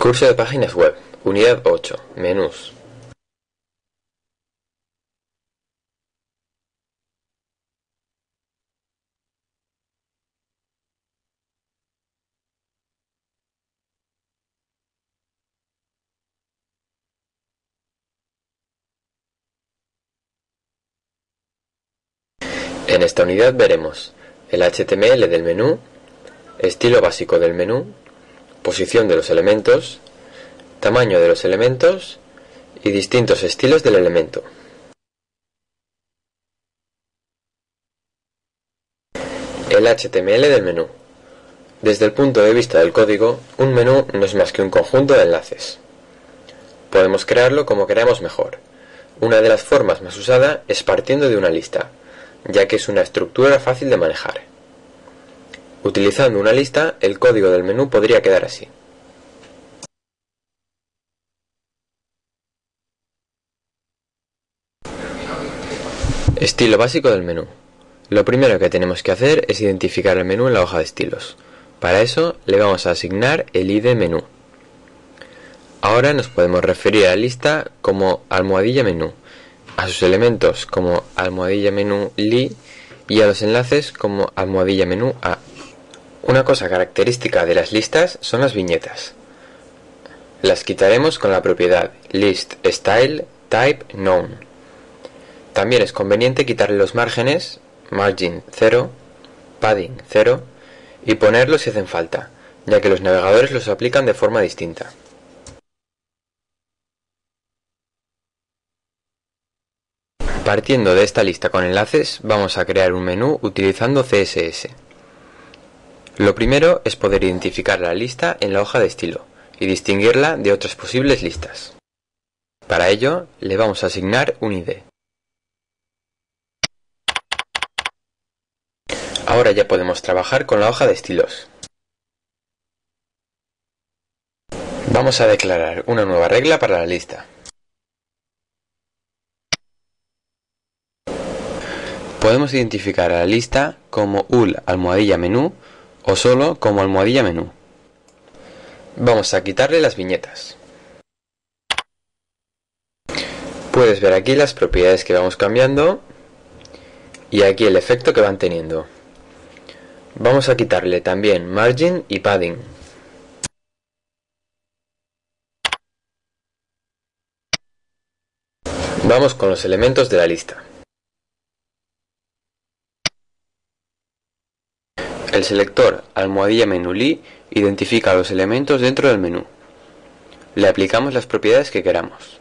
Curso de páginas web, unidad 8, menús. En esta unidad veremos el HTML del menú, estilo básico del menú, posición de los elementos, tamaño de los elementos y distintos estilos del elemento. El HTML del menú. Desde el punto de vista del código, un menú no es más que un conjunto de enlaces. Podemos crearlo como queramos mejor. Una de las formas más usadas es partiendo de una lista, ya que es una estructura fácil de manejar. Utilizando una lista, el código del menú podría quedar así. Estilo básico del menú. Lo primero que tenemos que hacer es identificar el menú en la hoja de estilos. Para eso le vamos a asignar el ID menú. Ahora nos podemos referir a la lista como almohadilla menú, a sus elementos como almohadilla menú li y a los enlaces como almohadilla menú a. Una cosa característica de las listas son las viñetas. Las quitaremos con la propiedad list_style_type_none. También es conveniente quitarle los márgenes, margin 0, padding 0 y ponerlos si hacen falta, ya que los navegadores los aplican de forma distinta. Partiendo de esta lista con enlaces, vamos a crear un menú utilizando CSS. Lo primero es poder identificar la lista en la hoja de estilo y distinguirla de otras posibles listas. Para ello, le vamos a asignar un ID. Ahora ya podemos trabajar con la hoja de estilos. Vamos a declarar una nueva regla para la lista. Podemos identificar a la lista como ul_almohadilla menú o solo como almohadilla menú. Vamos a quitarle las viñetas. Puedes ver aquí las propiedades que vamos cambiando y aquí el efecto que van teniendo. Vamos a quitarle también margin y padding. Vamos con los elementos de la lista. El selector almohadilla menú li identifica los elementos dentro del menú. Le aplicamos las propiedades que queramos.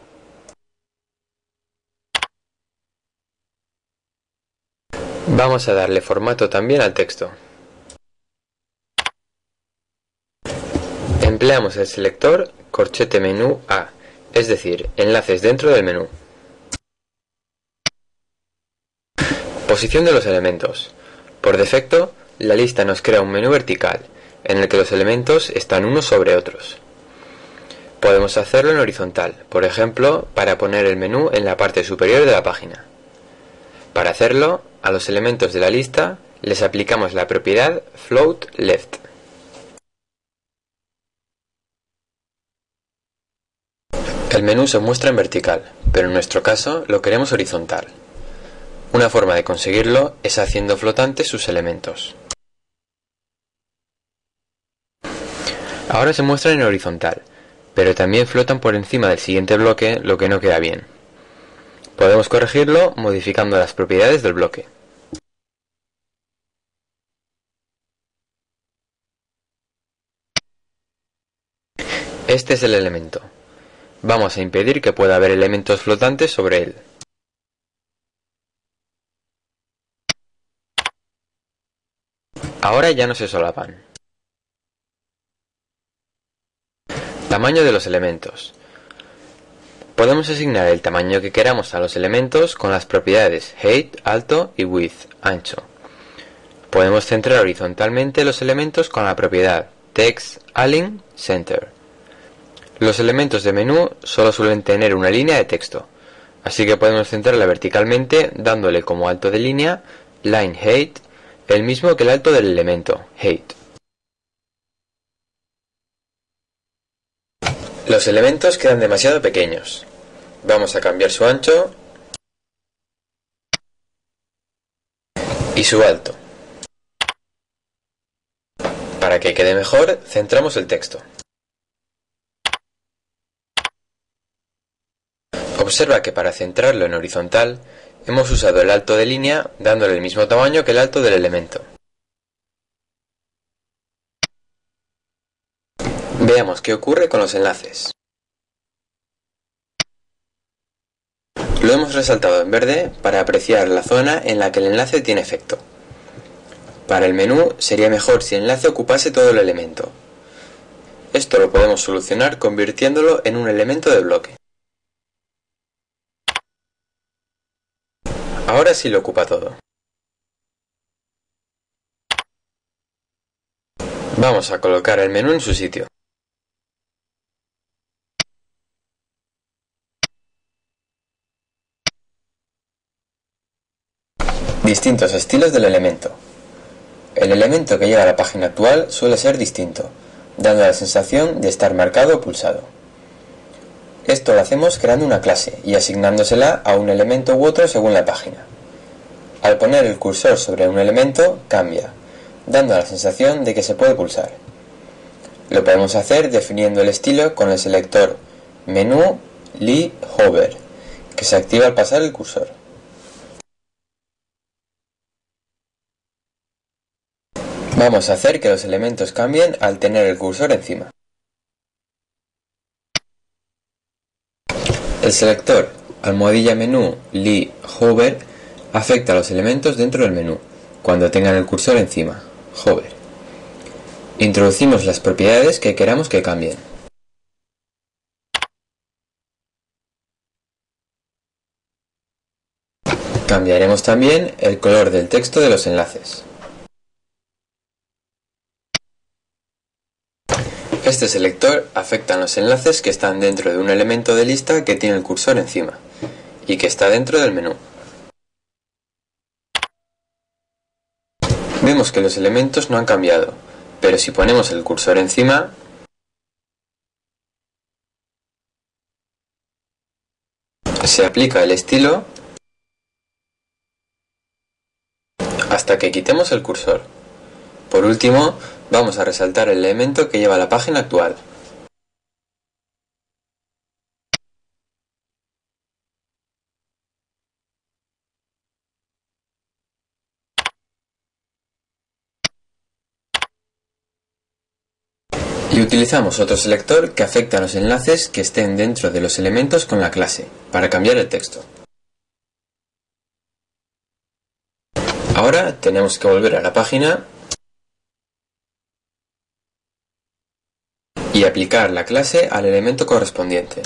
Vamos a darle formato también al texto. Empleamos el selector corchete menú a, es decir, enlaces dentro del menú. Posición de los elementos. Por defecto, la lista nos crea un menú vertical, en el que los elementos están unos sobre otros. Podemos hacerlo en horizontal, por ejemplo, para poner el menú en la parte superior de la página. Para hacerlo, a los elementos de la lista les aplicamos la propiedad float left. El menú se muestra en vertical, pero en nuestro caso lo queremos horizontal. Una forma de conseguirlo es haciendo flotantes sus elementos. Ahora se muestran en horizontal, pero también flotan por encima del siguiente bloque, lo que no queda bien. Podemos corregirlo modificando las propiedades del bloque. Este es el elemento. Vamos a impedir que pueda haber elementos flotantes sobre él. Ahora ya no se solapan. Tamaño de los elementos. Podemos asignar el tamaño que queramos a los elementos con las propiedades height, alto y width, ancho. Podemos centrar horizontalmente los elementos con la propiedad text align center. Los elementos de menú solo suelen tener una línea de texto, así que podemos centrarla verticalmente dándole como alto de línea line height, el mismo que el alto del elemento height. Los elementos quedan demasiado pequeños. Vamos a cambiar su ancho y su alto. Para que quede mejor, centramos el texto. Observa que para centrarlo en horizontal, hemos usado el alto de línea dándole el mismo tamaño que el alto del elemento. Veamos qué ocurre con los enlaces. Lo hemos resaltado en verde para apreciar la zona en la que el enlace tiene efecto. Para el menú sería mejor si el enlace ocupase todo el elemento. Esto lo podemos solucionar convirtiéndolo en un elemento de bloque. Ahora sí lo ocupa todo. Vamos a colocar el menú en su sitio. Distintos estilos del elemento. El elemento que llega a la página actual suele ser distinto, dando la sensación de estar marcado o pulsado. Esto lo hacemos creando una clase y asignándosela a un elemento u otro según la página. Al poner el cursor sobre un elemento, cambia, dando la sensación de que se puede pulsar. Lo podemos hacer definiendo el estilo con el selector Menú Li Hover, que se activa al pasar el cursor. Vamos a hacer que los elementos cambien al tener el cursor encima. El selector almohadilla menú Li Hover afecta a los elementos dentro del menú cuando tengan el cursor encima, Hover. Introducimos las propiedades que queramos que cambien. Cambiaremos también el color del texto de los enlaces. Este selector afecta a los enlaces que están dentro de un elemento de lista que tiene el cursor encima y que está dentro del menú. Vemos que los elementos no han cambiado, pero si ponemos el cursor encima, se aplica el estilo hasta que quitemos el cursor. Por último, vamos a resaltar el elemento que lleva a la página actual. Y utilizamos otro selector que afecta a los enlaces que estén dentro de los elementos con la clase, para cambiar el texto. Ahora tenemos que volver a la página y aplicar la clase al elemento correspondiente.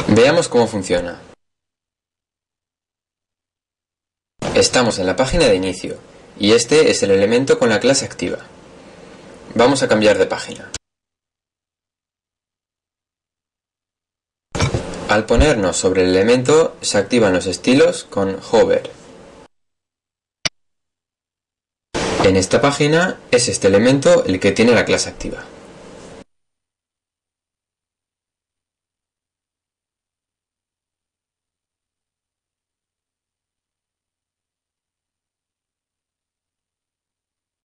Veamos cómo funciona. Estamos en la página de inicio, y este es el elemento con la clase activa. Vamos a cambiar de página. Al ponernos sobre el elemento, se activan los estilos con Hover. En esta página es este elemento el que tiene la clase activa.